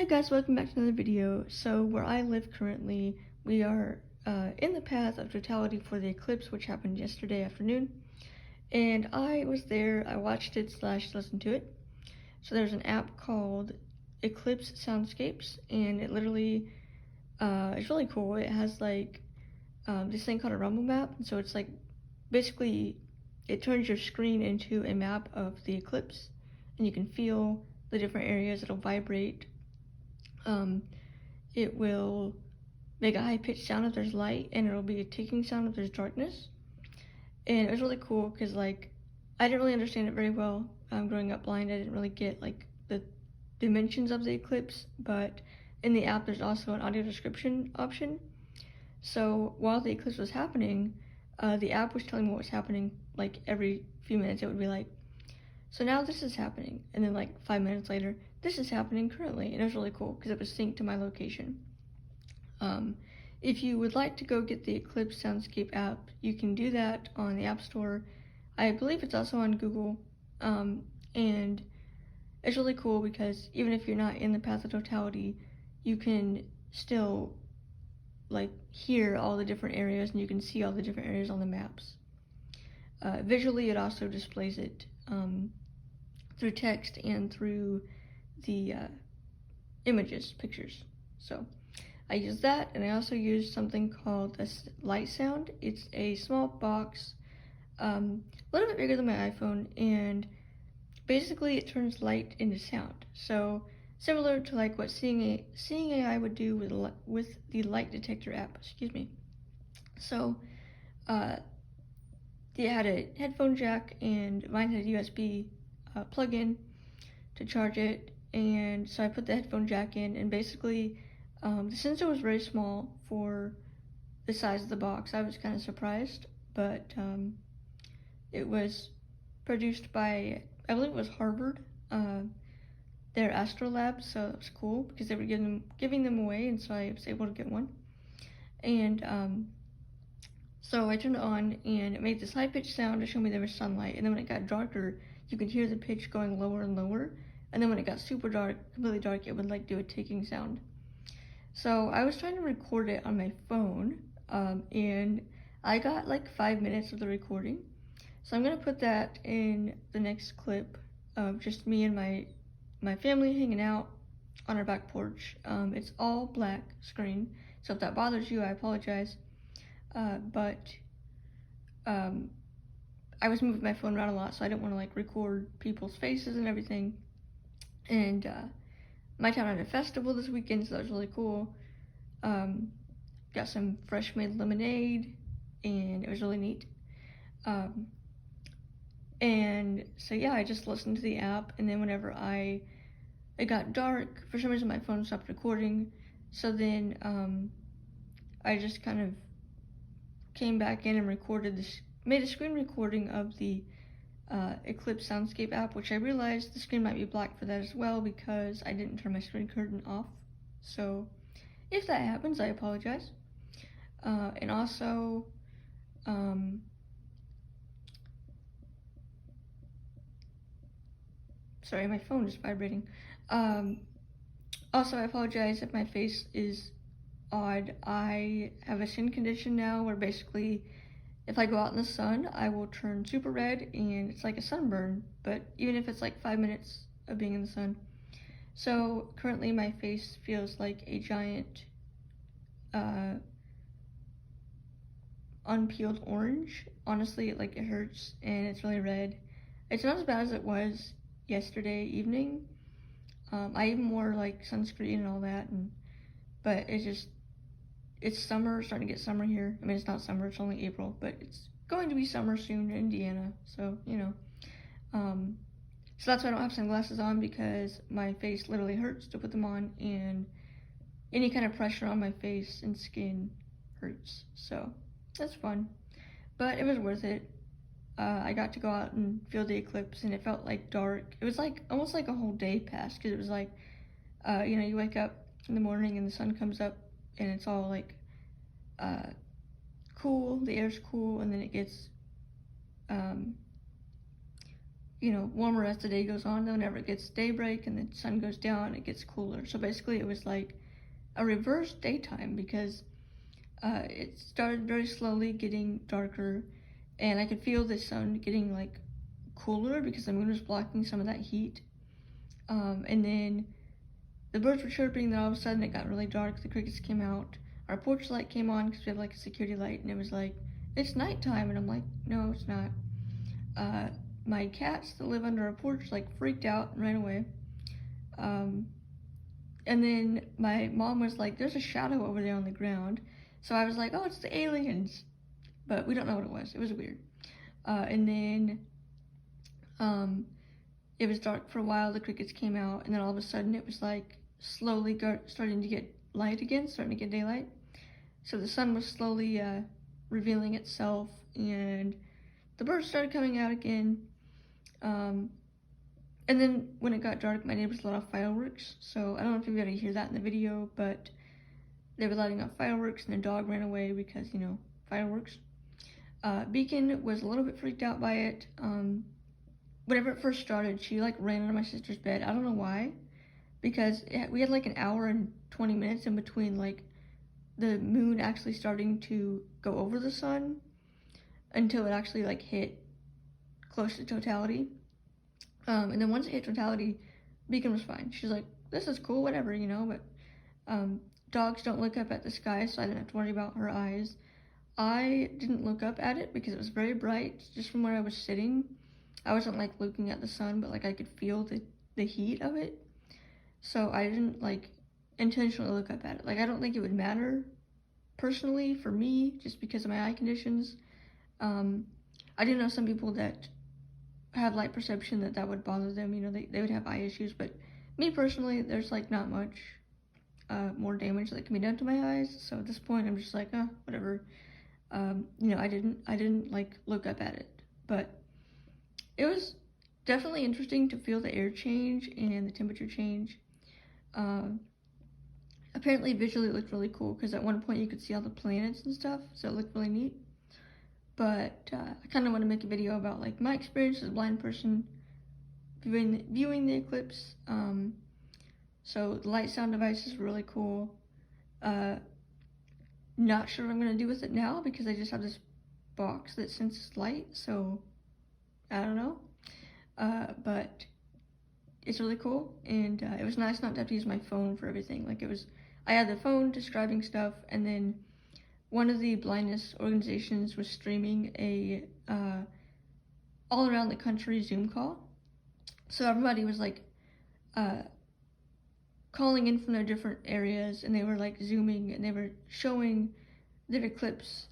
Hi guys, welcome back to another video. So where I live currently, we are in the path of totality for the eclipse, which happened yesterday afternoon. And I was there, I watched it / listened to it. So there's an app called Eclipse Soundscapes, and it literally, it's really cool. It has like this thing called a rumble map. And so it's like, basically, it turns your screen into a map of the eclipse, and you can feel the different areas. It'll vibrate. It will make a high-pitched sound if there's light, and it'll be a ticking sound if there's darkness. And it was really cool because, like, I didn't really understand it very well. Growing up blind, I didn't really get, like, the dimensions of the eclipse, but in the app there's also an audio description option. So while the eclipse was happening, the app was telling me what was happening, like, every few minutes. It would be like, so now this is happening, and then like 5 minutes later, this is happening currently. And it was really cool because it was synced to my location. If you would like to go get the Eclipse Soundscape app, you can do that on the App Store. I believe it's also on Google, and it's really cool because even if you're not in the path of totality, you can still like hear all the different areas, and you can see all the different areas on the maps. Visually, it also displays it through text and through the images, pictures. So I use that, and I also use something called a light sound. It's a small box, a little bit bigger than my iPhone, and basically it turns light into sound. So similar to like what Seeing AI would do with the light detector app. Excuse me. So it had a headphone jack, and mine had a USB plug-in to charge it, and so I put the headphone jack in, and basically the sensor was very small for the size of the box. I was kind of surprised, but it was produced by, I believe it was Harvard, their Astrolab, so that was cool because they were giving them away, and so I was able to get one. And so I turned it on, and it made this high-pitched sound to show me there was sunlight, and then when it got darker, you could hear the pitch going lower and lower, and then when it got super dark, completely dark, it would like do a ticking sound. So I was trying to record it on my phone, and I got like 5 minutes of the recording. So I'm gonna put that in the next clip of just me and my family hanging out on our back porch. It's all black screen, so if that bothers you, I apologize. But I was moving my phone around a lot, so I didn't want to like record people's faces and everything. And my town had a festival this weekend, so that was really cool. Got some fresh made lemonade, and it was really neat. And so yeah, I just listened to the app, and then whenever it got dark, for some reason my phone stopped recording. So then I just kind of came back in and recorded this, made a screen recording of the Eclipse Soundscape app, which I realized the screen might be black for that as well because I didn't turn my screen curtain off. So if that happens, I apologize. And also, sorry, my phone is vibrating. Also, I apologize if my face is odd. I have a skin condition now where basically if I go out in the sun, I will turn super red, and it's like a sunburn, but even if it's like 5 minutes of being in the sun. So currently my face feels like a giant unpeeled orange. Honestly, it hurts, and it's really red. It's not as bad as it was yesterday evening. I even wore like sunscreen and all that, but it's summer, starting to get summer here. I mean, it's not summer, it's only April, but it's going to be summer soon in Indiana, so, you know. So that's why I don't have sunglasses on, because my face literally hurts to put them on, and any kind of pressure on my face and skin hurts, so that's fun. But it was worth it. I got to go out and feel the eclipse, and it felt like dark. It was like almost like a whole day passed, because it was like, you wake up in the morning and the sun comes up, and it's all like cool, the air's cool, and then it gets warmer as the day goes on. Then whenever it gets daybreak and the sun goes down, it gets cooler. So basically it was like a reverse daytime because it started very slowly getting darker, and I could feel the sun getting like cooler because the moon was blocking some of that heat. And then the birds were chirping, then all of a sudden it got really dark, the crickets came out, our porch light came on because we have like a security light, and it was like, it's nighttime, and I'm like, no, it's not. My cats that live under our porch like freaked out and ran away. And then my mom was like, there's a shadow over there on the ground. So I was like, oh, it's the aliens. But we don't know what it was. It was weird. And then it was dark for a while. The crickets came out. And then all of a sudden it was like slowly starting to get light again, starting to get daylight. So the sun was slowly revealing itself. And the birds started coming out again. And then when it got dark, my neighbors let off fireworks. So I don't know if you're going to hear that in the video, but they were letting off fireworks, and the dog ran away because, fireworks. Beacon was a little bit freaked out by it. Whenever it first started, she like ran under my sister's bed. I don't know why, because we had like an hour and 20 minutes in between like the moon actually starting to go over the sun until it actually like hit close to totality. And then once it hit totality, Beacon was fine. She's like, this is cool, whatever, but dogs don't look up at the sky, so I didn't have to worry about her eyes. I didn't look up at it because it was very bright. Just from where I was sitting, I wasn't like looking at the sun, but like I could feel the heat of it. So I didn't like intentionally look up at it. Like, I don't think it would matter personally for me just because of my eye conditions. I do know some people that have light perception that would bother them, they would have eye issues, but me personally, there's like not much more damage that can be done to my eyes, so at this point I'm just like, whatever. I didn't like look up at it, but it was definitely interesting to feel the air change and the temperature change. Apparently visually it looked really cool because at one point you could see all the planets and stuff, so it looked really neat. But I kind of want to make a video about like my experience as a blind person viewing the eclipse. So the light sound device is really cool. Not sure what I'm going to do with it now because I just have this box that senses light, so I don't know. But it's really cool, and it was nice not to have to use my phone for everything. Like I had the phone describing stuff, and then one of the blindness organizations was streaming a all around the country Zoom call. So everybody was like calling in from their different areas, and they were like zooming, and they were showing the eclipse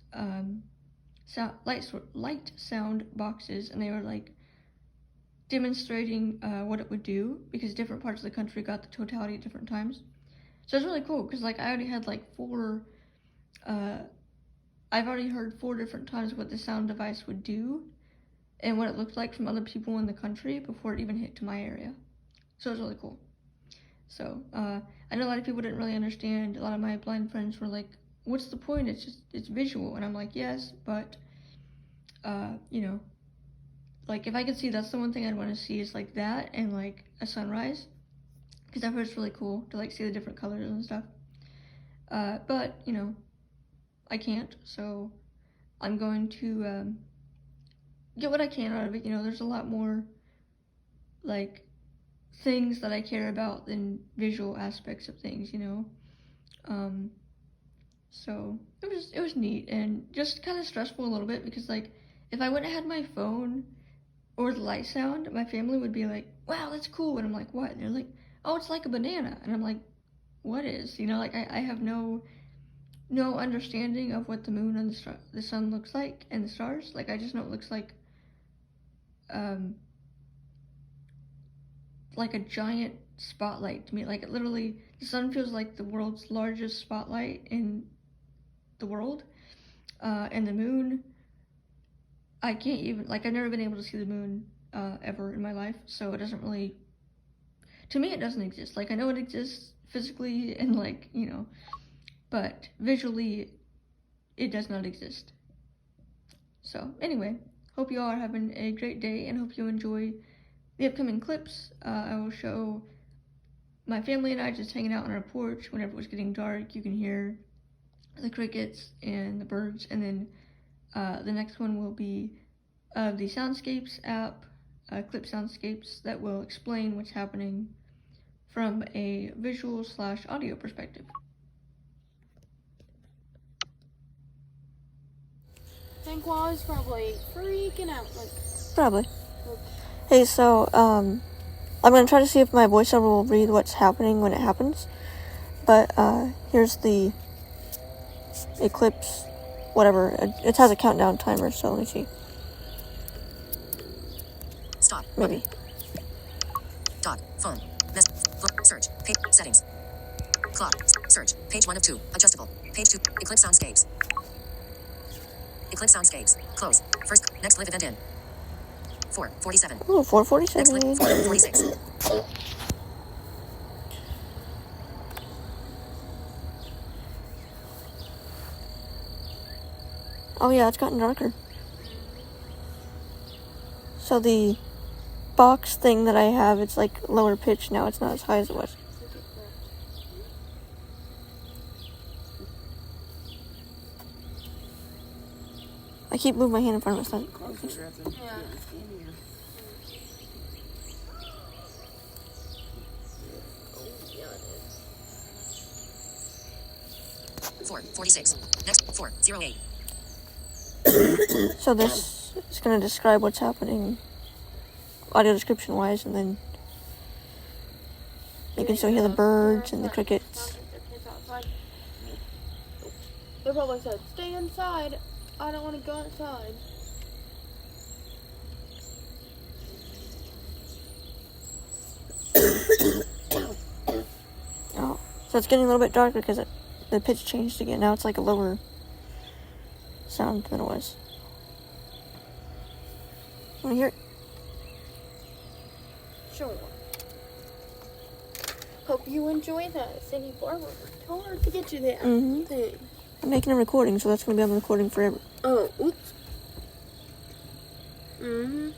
light sound boxes, and they were like demonstrating what it would do because different parts of the country got the totality at different times. So it's really cool because like I already had like I've already heard 4 different times what the sound device would do and what it looked like from other people in the country before it even hit to my area. So it was really cool. So I know a lot of people didn't really understand. A lot of my blind friends were like, what's the point? It's visual. And I'm like, yes, but like if I could see, that's the one thing I'd want to see is like that and like a sunrise, because I've heard it's really cool to like see the different colors and stuff. But I can't, so I'm going to get what I can out of it. There's a lot more like things that I care about than visual aspects of things, so it was neat and just kind of stressful a little bit because like if I wouldn't have had my phone or the light sound, my family would be like, wow, that's cool, and I'm like, what? And they're like, oh, it's like a banana, and I'm like, what is? Like I have no understanding of what the moon and the sun looks like and the stars. Like I just know it looks like a giant spotlight to me. Like it literally, the sun feels like the world's largest spotlight in the world, and the moon, I can't even, like I've never been able to see the moon ever in my life, so it doesn't really, to me it doesn't exist. Like I know it exists physically and like, but visually it does not exist. So anyway, hope you all are having a great day and hope you enjoy the upcoming eclipse, I will show my family and I just hanging out on our porch. Whenever it was getting dark, you can hear the crickets and the birds. And then the next one will be the Soundscapes app, Eclipse Soundscapes, that will explain what's happening from a visual / audio perspective. I think Wally's probably freaking out. Probably. Hey, so, I'm gonna try to see if my voiceover will read what's happening when it happens. But, here's the eclipse, whatever. It has a countdown timer, so let me see. Stop. Maybe. Dot. Phone. Search. Page. Settings. Clock. Search. Page 1 of 2. Adjustable. Page 2. Eclipse Soundscapes. Eclipse Soundscapes. Close. First. Next live event in. 4:47. Oh, 4:47. Next live. 4:46. Oh yeah, it's gotten darker. So the box thing that I have, it's like lower pitch now. It's not as high as it was. I keep moving my hand in front of my stomach. Yeah. 4:46. Next. 4:08. So this is going to describe what's happening audio description wise, and then you can still hear the birds and the crickets. They probably said, "Stay inside. I don't want to go outside." Oh, so it's getting a little bit darker because the pitch changed again. Now it's like a lower sound than it was. Want to hear it? Sure. Hope you enjoy that. Cindy Barber worked hard to get you that thing. I'm making a recording, so that's going to be on the recording forever. Oh, oops. Mm-hmm.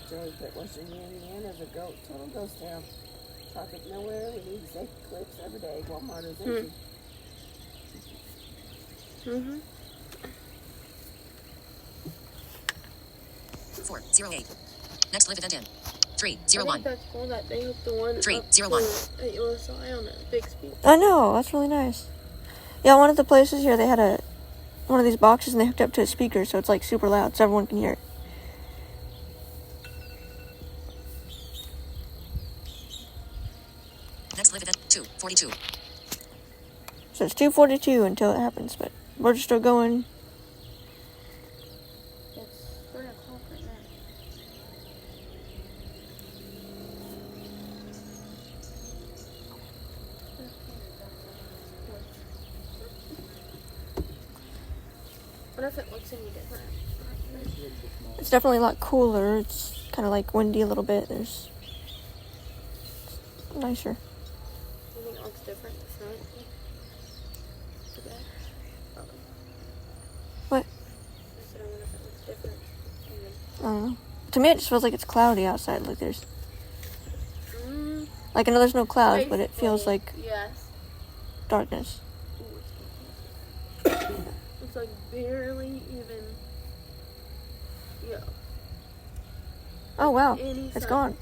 Joey put Western Indiana as a total ghost town. Traffic nowhere. We need safe clips every day. Walmart is empty. Mm-hmm. 4:08. Next live event in. I 3:01. think that's cool that they hooked the one 3:01. at USI on a big speaker. I know, that's really nice. Yeah, one of the places here, they had one of these boxes and they hooked up to a speaker, so it's like super loud, so everyone can hear it. Next live event. 2:42. So it's 2:42 until it happens, but we're still going. It's 3 o'clock right now. What if it looks any different? It's definitely a lot cooler. It's kind of like windy a little bit. It's nicer. Do you think it looks different in the front? The back? What? I said I wonder if it looks different. I don't know. To me, it just feels like it's cloudy outside. Like there's, like I know there's no clouds, but it feels like yes. darkness. It's like barely even. Yeah. Oh wow, Any it's sun. gone.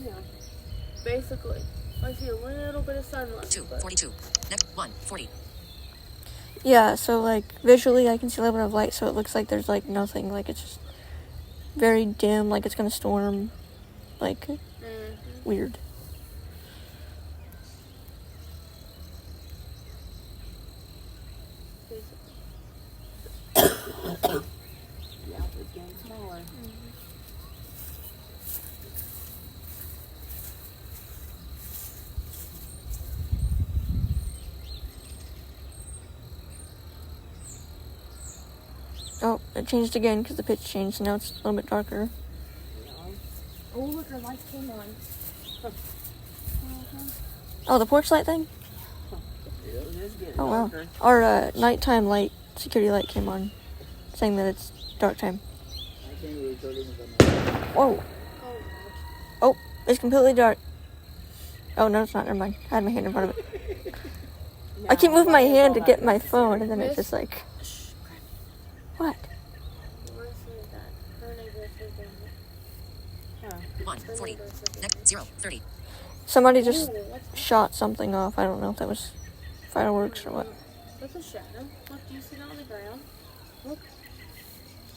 Yeah. Basically, I see a little bit of sunlight. 2:42. Next 1:40. Yeah, so like visually, I can see a little bit of light, so it looks like there's like nothing. Like it's just very dim, like it's gonna storm. Like weird. The outfit's getting smaller. Oh, it changed again because the pitch changed. Now it's a little bit darker. Oh, look, our lights came on. Oh, the porch light thing? It is getting Oh wow. darker. Our nighttime light, security light came on, saying that it's dark time. Whoa. Oh, Oh, it's completely dark. Oh, no, it's not. Never mind. I had my hand in front of it. I keep moving my hand to get my phone, and then it's just like... Shh, crap. What? Where's that? Her neighbor said that. 1:40. Next 0:30. Somebody just Ooh, what's that? shot something off. I don't know if that was fireworks or what. That's a shadow. Look, do you see that on the ground? Look.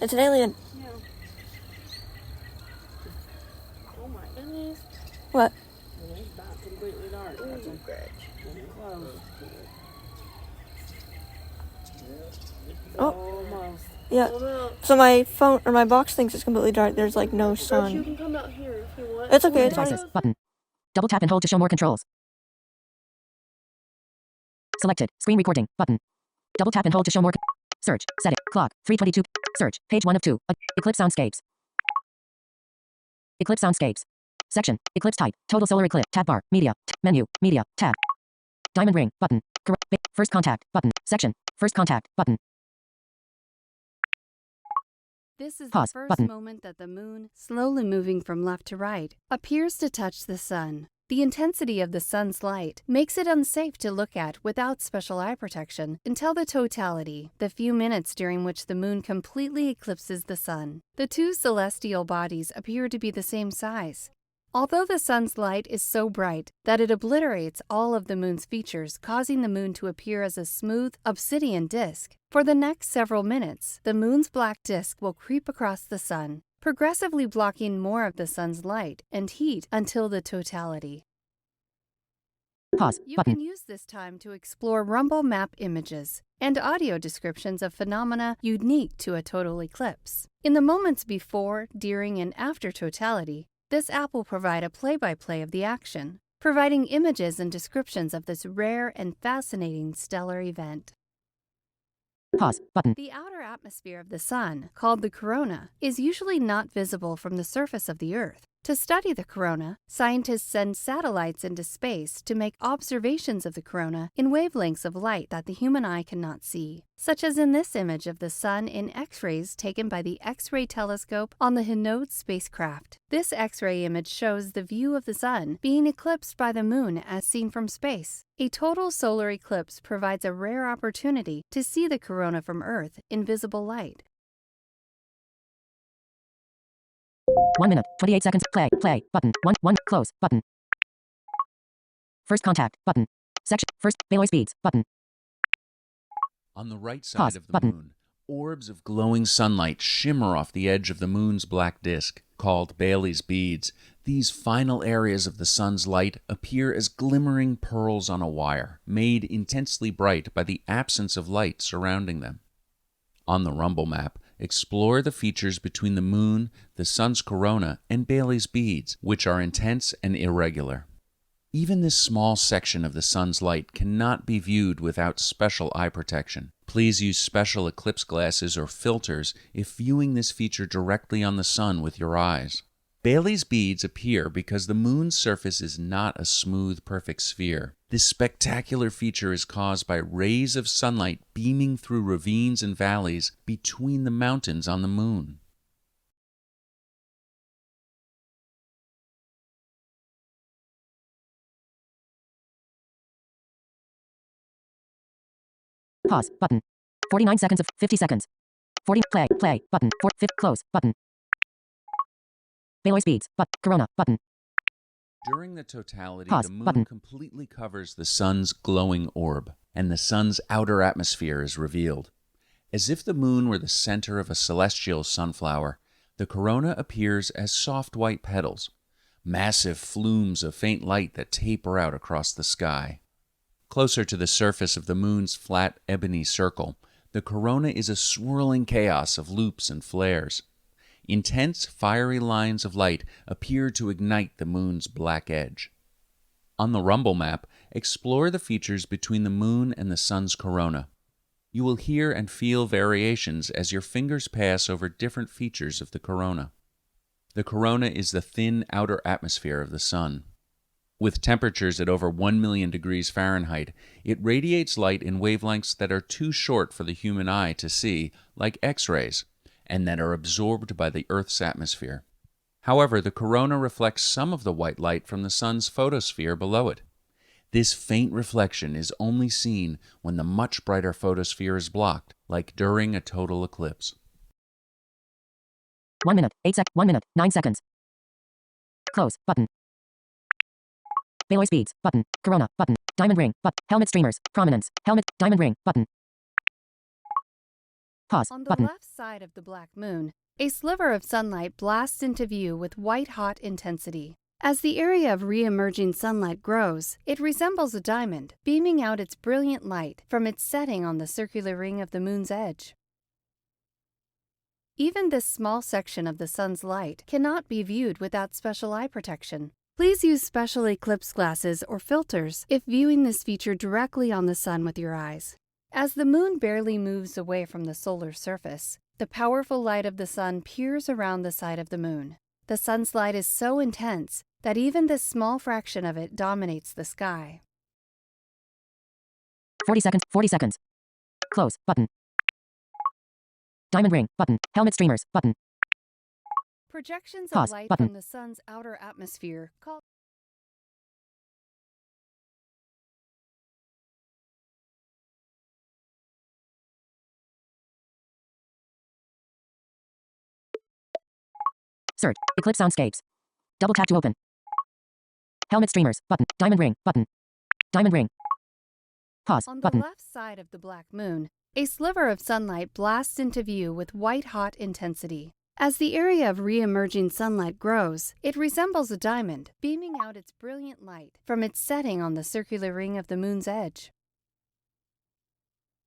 It's an alien. Yeah. Oh my goodness. What? It's not completely dark. That's Ooh, Greg. close. Oh. Almost. Yeah. Hold up. So my phone, or my box thinks it's completely dark. There's like no Greg, you sun. can come out here if you want. It's okay, it's fine. Devices. Button. Double tap and hold to show more controls. Selected. Screen recording. Button. Double tap and hold to show more. Search. Setting. Clock. 3:22. Search. Page 1 of 2. Eclipse Soundscapes. Eclipse Soundscapes. Section. Eclipse type. Total solar eclipse. Tab bar. Media. Menu. Media. Tab. Diamond ring. Button. First contact. Button. Section. First contact. Button. This is Pause the first button. moment that the moon, slowly moving from left to right, appears to touch the sun. The intensity of the sun's light makes it unsafe to look at without special eye protection until the totality, the few minutes during which the moon completely eclipses the sun. The two celestial bodies appear to be the same size. Although the sun's light is so bright that it obliterates all of the moon's features, causing the moon to appear as a smooth, obsidian disk, for the next several minutes, the moon's black disk will creep across the sun, progressively blocking more of the sun's light and heat until the totality. Pause. You Button. can use this time to explore rumble map images and audio descriptions of phenomena unique to a total eclipse. In the moments before, during, and after totality, this app will provide a play-by-play of the action, providing images and descriptions of this rare and fascinating stellar event. Pause. Button. The outer atmosphere of the sun, called the corona, is usually not visible from the surface of the Earth. To study the corona, scientists send satellites into space to make observations of the corona in wavelengths of light that the human eye cannot see, such as in this image of the sun in X-rays taken by the X-ray telescope on the Hinode spacecraft. This X-ray image shows the view of the sun being eclipsed by the moon as seen from space. A total solar eclipse provides a rare opportunity to see the corona from Earth in visible light. 1 minute, 28 seconds. Play, button. 1, close, button. First contact, button. Section, first, Baylor speeds, button. On the right side Pause, of the button. moon, orbs of glowing sunlight shimmer off the edge of the moon's black disk, called Bailey's beads. These final areas of the sun's light appear as glimmering pearls on a wire, made intensely bright by the absence of light surrounding them. On the rumble map, explore the features between the moon, the sun's corona, and Bailey's beads, which are intense and irregular. Even this small section of the sun's light cannot be viewed without special eye protection. Please use special eclipse glasses or filters if viewing this feature directly on the sun with your eyes. Bailey's beads appear because the moon's surface is not a smooth, perfect sphere. This spectacular feature is caused by rays of sunlight beaming through ravines and valleys between the mountains on the moon. Pause, button. 49 seconds of 50 seconds. 40, play, button. 5, close, button. Baylor speeds, corona, button. During the totality, Pause, the moon button. completely covers the sun's glowing orb, and the sun's outer atmosphere is revealed. As if the moon were the center of a celestial sunflower, the corona appears as soft white petals, massive flumes of faint light that taper out across the sky. Closer to the surface of the moon's flat ebony circle, the corona is a swirling chaos of loops and flares. Intense, fiery lines of light appear to ignite the moon's black edge. On the rumble map, explore the features between the moon and the sun's corona. You will hear and feel variations as your fingers pass over different features of the corona. The corona is the thin outer atmosphere of the sun. With temperatures at over 1 million degrees Fahrenheit, it radiates light in wavelengths that are too short for the human eye to see, like X-rays, and that are absorbed by the Earth's atmosphere. However, the corona reflects some of the white light from the sun's photosphere below it. This faint reflection is only seen when the much brighter photosphere is blocked, like during a total eclipse. 1 minute, 1 minute, 9 seconds. Close, button. Baloy speeds, button. Corona, button. Diamond ring, button. Helmet streamers, prominence, helmet, diamond ring, button. Pause, On the button. left side of the black moon, a sliver of sunlight blasts into view with white-hot intensity. As the area of re-emerging sunlight grows, it resembles a diamond, beaming out its brilliant light from its setting on the circular ring of the moon's edge. Even this small section of the sun's light cannot be viewed without special eye protection. Please use special eclipse glasses or filters if viewing this feature directly on the sun with your eyes. As the moon barely moves away from the solar surface, the powerful light of the sun peers around the side of the moon. The sun's light is so intense that even this small fraction of it dominates the sky. 40 seconds, 40 seconds. Close, button. Diamond ring, button. Helmet streamers, button. Projections Pause, of light button. from the sun's outer atmosphere called Search, eclipse soundscapes. Double tap to open. Helmet streamers, button. Diamond ring, button. Diamond ring. Pause, On the button. left side of the black moon, a sliver of sunlight blasts into view with white-hot intensity. As the area of re-emerging sunlight grows, it resembles a diamond, beaming out its brilliant light from its setting on the circular ring of the moon's edge.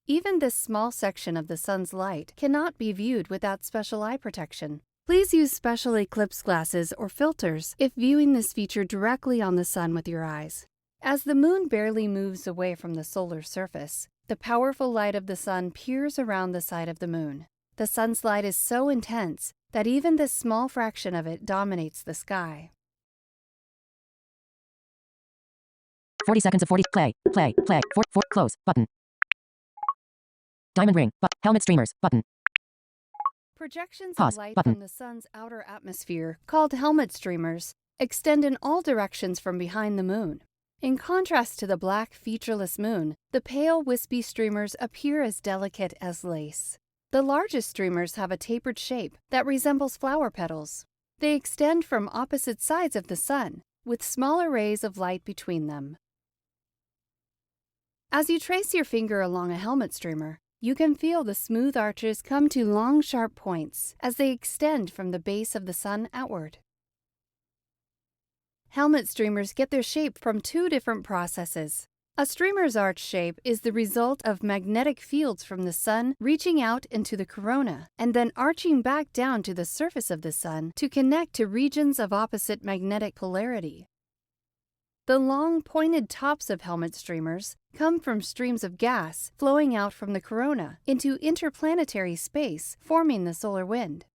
Even this small section of the sun's light cannot be viewed without special eye protection. Please use special eclipse glasses or filters if viewing this feature directly on the sun with your eyes. As the moon barely moves away from the solar surface, the powerful light of the sun peers around the side of the moon. The sun's light is so intense that even this small fraction of it dominates the sky. 40 seconds of 40. Play, close, button. Diamond ring, helmet streamers, button. Projections Pause, of light button. from the sun's outer atmosphere, called helmet streamers, extend in all directions from behind the moon. In contrast to the black, featureless moon, the pale, wispy streamers appear as delicate as lace. The largest streamers have a tapered shape that resembles flower petals. They extend from opposite sides of the sun, with smaller rays of light between them. As you trace your finger along a helmet streamer, you can feel the smooth arches come to long, sharp points as they extend from the base of the sun outward. Helmet streamers get their shape from two different processes. A streamer's arch shape is the result of magnetic fields from the sun reaching out into the corona and then arching back down to the surface of the sun to connect to regions of opposite magnetic polarity. The long, pointed tops of helmet streamers come from streams of gas flowing out from the corona into interplanetary space, forming the solar wind.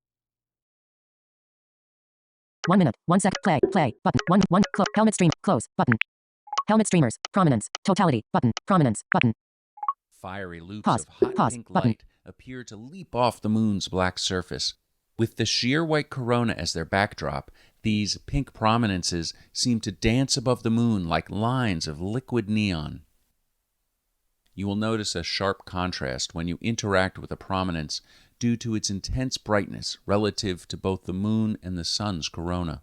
1 minute, 1 sec, play, button, helmet stream, close, button. Helmet streamers, prominence, totality, button, prominence, button. Fiery loops Pause, of hot pause, pink button. light appear to leap off the moon's black surface. With the sheer white corona as their backdrop, these pink prominences seem to dance above the moon like lines of liquid neon. You will notice a sharp contrast when you interact with a prominence due to its intense brightness relative to both the moon and the sun's corona.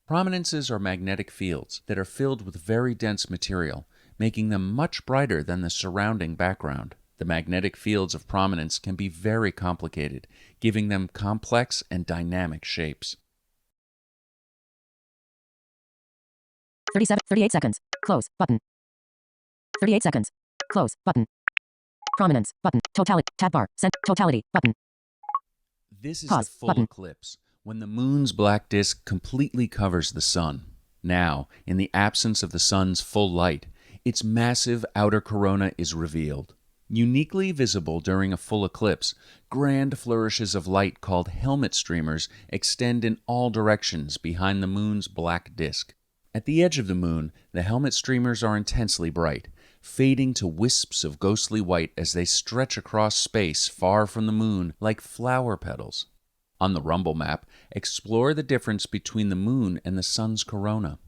Prominences are magnetic fields that are filled with very dense material, making them much brighter than the surrounding background. The magnetic fields of prominence can be very complicated, giving them complex and dynamic shapes. 38 seconds, close, button. 38 seconds, close, button. Prominence, button, totality, tab bar, totality, button. This is Pause, the full button. eclipse, when the moon's black disk completely covers the sun. Now, in the absence of the sun's full light, its massive outer corona is revealed. Uniquely visible during a full eclipse, grand flourishes of light called helmet streamers extend in all directions behind the moon's black disk. At the edge of the moon, the helmet streamers are intensely bright, fading to wisps of ghostly white as they stretch across space far from the moon like flower petals. On the Rumble map, explore the difference between the moon and the sun's corona.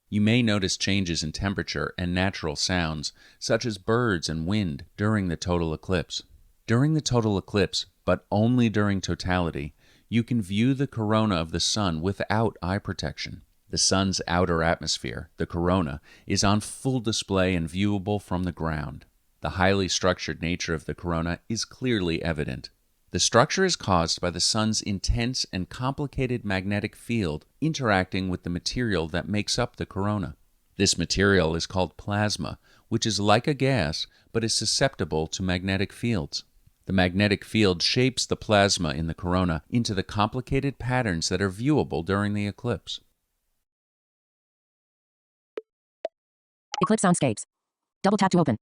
You may notice changes in temperature and natural sounds, such as birds and wind, during the total eclipse. During the total eclipse, but only during totality, you can view the corona of the sun without eye protection. The sun's outer atmosphere, the corona, is on full display and viewable from the ground. The highly structured nature of the corona is clearly evident. The structure is caused by the sun's intense and complicated magnetic field interacting with the material that makes up the corona. This material is called plasma, which is like a gas but is susceptible to magnetic fields. The magnetic field shapes the plasma in the corona into the complicated patterns that are viewable during the eclipse. Eclipse Soundscapes. Double tap to open.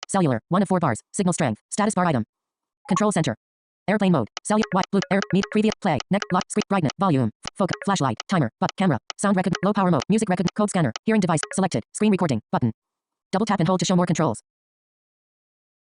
Cellular, 1 of 4 bars. Signal strength. Status bar item. Control center. Airplane mode. Cellular, white, blue, air, meet, preview, play, next, lock, screen, brightness, volume, focus, flashlight, timer, camera, sound record, low power mode, music record, code scanner, hearing device, selected, screen recording, button. Double tap and hold to show more controls.